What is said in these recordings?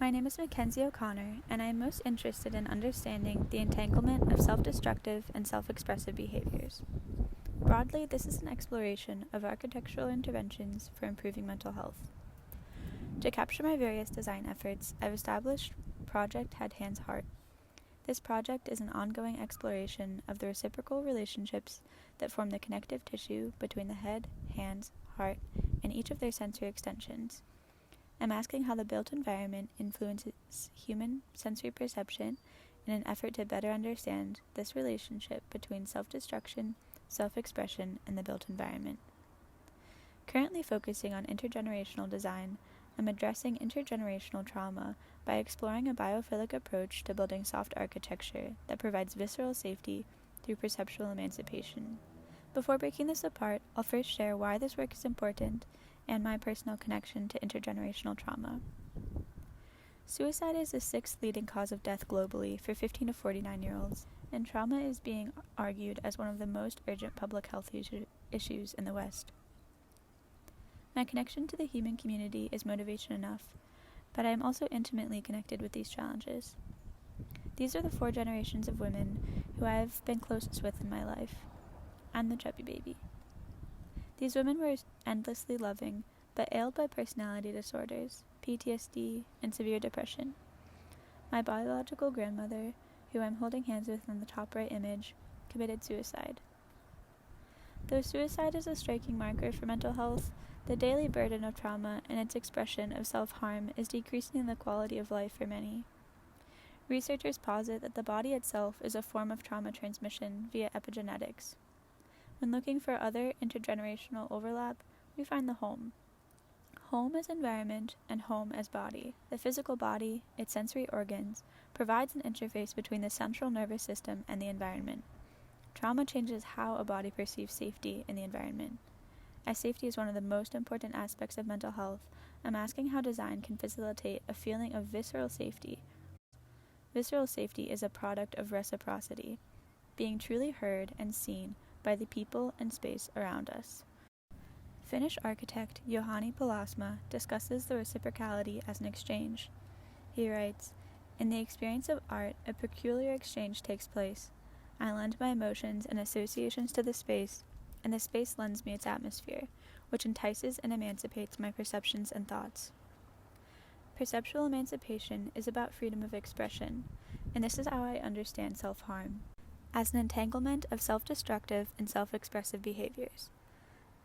My name is Makenzie O'Connor, and I am most interested in understanding the entanglement of self-destructive and self-expressive behaviors. Broadly, this is an exploration of architectural interventions for improving mental health. To capture my various design efforts, I've established Project Head.Hands.Heart. This project is an ongoing exploration of the reciprocal relationships that form the connective tissue between the head, hands, heart, and each of their sensory extensions. I'm asking how the built environment influences human sensory perception in an effort to better understand this relationship between self-destruction, self-expression, and the built environment. Currently focusing on intergenerational design, I'm addressing intergenerational trauma by exploring a biophilic approach to building soft architecture that provides visceral safety through perceptual emancipation. Before breaking this apart, I'll first share why this work is important and my personal connection to intergenerational trauma. Suicide is the sixth leading cause of death globally for 15 to 49-year-olds, and trauma is being argued as one of the most urgent public health issues in the West. My connection to the human community is motivation enough, but I am also intimately connected with these challenges. These are the 4 generations of women who I have been closest with in my life. I'm the chubby baby. These women were endlessly loving, but ailed by personality disorders, PTSD, and severe depression. My biological grandmother, who I'm holding hands with in the top right image, committed suicide. Though suicide is a striking marker for mental health, the daily burden of trauma and its expression of self-harm is decreasing the quality of life for many. Researchers posit that the body itself is a form of trauma transmission via epigenetics. When looking for other intergenerational overlap, we find the home. Home as environment and home as body. The physical body, its sensory organs, provides an interface between the central nervous system and the environment. Trauma changes how a body perceives safety in the environment. As safety is one of the most important aspects of mental health, I'm asking how design can facilitate a feeling of visceral safety. Visceral safety is a product of reciprocity, being truly heard and seen by the people and space around us. Finnish architect Juhani Palasma discusses the reciprocality as an exchange. He writes, "In the experience of art, a peculiar exchange takes place. I lend my emotions and associations to the space, and the space lends me its atmosphere, which entices and emancipates my perceptions and thoughts." Perceptual emancipation is about freedom of expression, and this is how I understand self-harm, as an entanglement of self-destructive and self-expressive behaviors.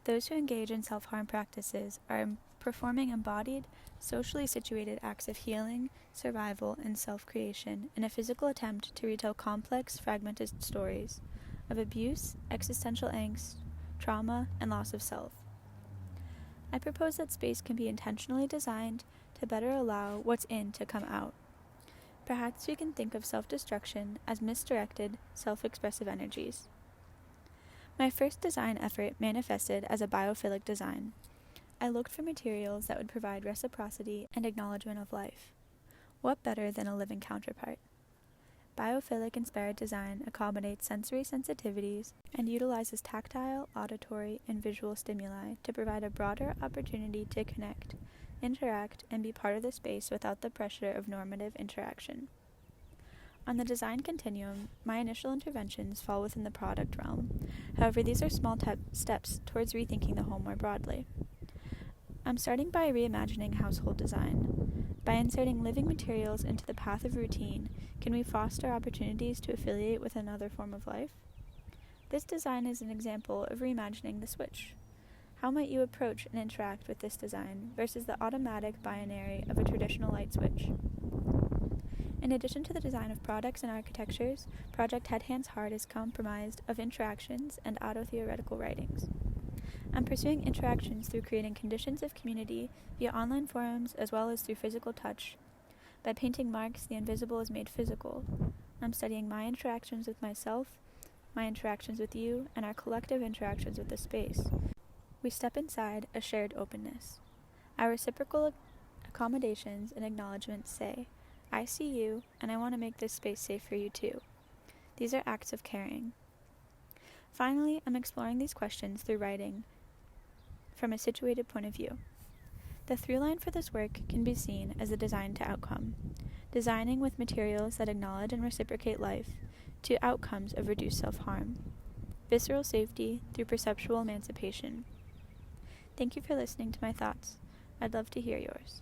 Those who engage in self-harm practices are performing embodied, socially situated acts of healing, survival, and self-creation in a physical attempt to retell complex, fragmented stories of abuse, existential angst, trauma, and loss of self. I propose that space can be intentionally designed to better allow what's in to come out. Perhaps we can think of self-destruction as misdirected, self-expressive energies. My first design effort manifested as a biophilic design. I looked for materials that would provide reciprocity and acknowledgement of life. What better than a living counterpart? Biophilic-inspired design accommodates sensory sensitivities and utilizes tactile, auditory, and visual stimuli to provide a broader opportunity to connect, interact, and be part of the space without the pressure of normative interaction. On the design continuum, my initial interventions fall within the product realm. However, these are small steps towards rethinking the home more broadly. I'm starting by reimagining household design. By inserting living materials into the path of routine, can we foster opportunities to affiliate with another form of life? This design is an example of reimagining the switch. How might you approach and interact with this design versus the automatic binary of a traditional light switch? In addition to the design of products and architectures, Project Head.Hands.Heart is comprised of interactions and auto-theoretical writings. I'm pursuing interactions through creating conditions of community via online forums as well as through physical touch. By painting marks, the invisible is made physical. I'm studying my interactions with myself, my interactions with you, and our collective interactions with the space. We step inside a shared openness. Our reciprocal accommodations and acknowledgements say, "I see you, and I want to make this space safe for you too." These are acts of caring. Finally, I'm exploring these questions through writing from a situated point of view. The through line for this work can be seen as a design to outcome, designing with materials that acknowledge and reciprocate life to outcomes of reduced self-harm, visceral safety through perceptual emancipation. Thank you for listening to my thoughts. I'd love to hear yours.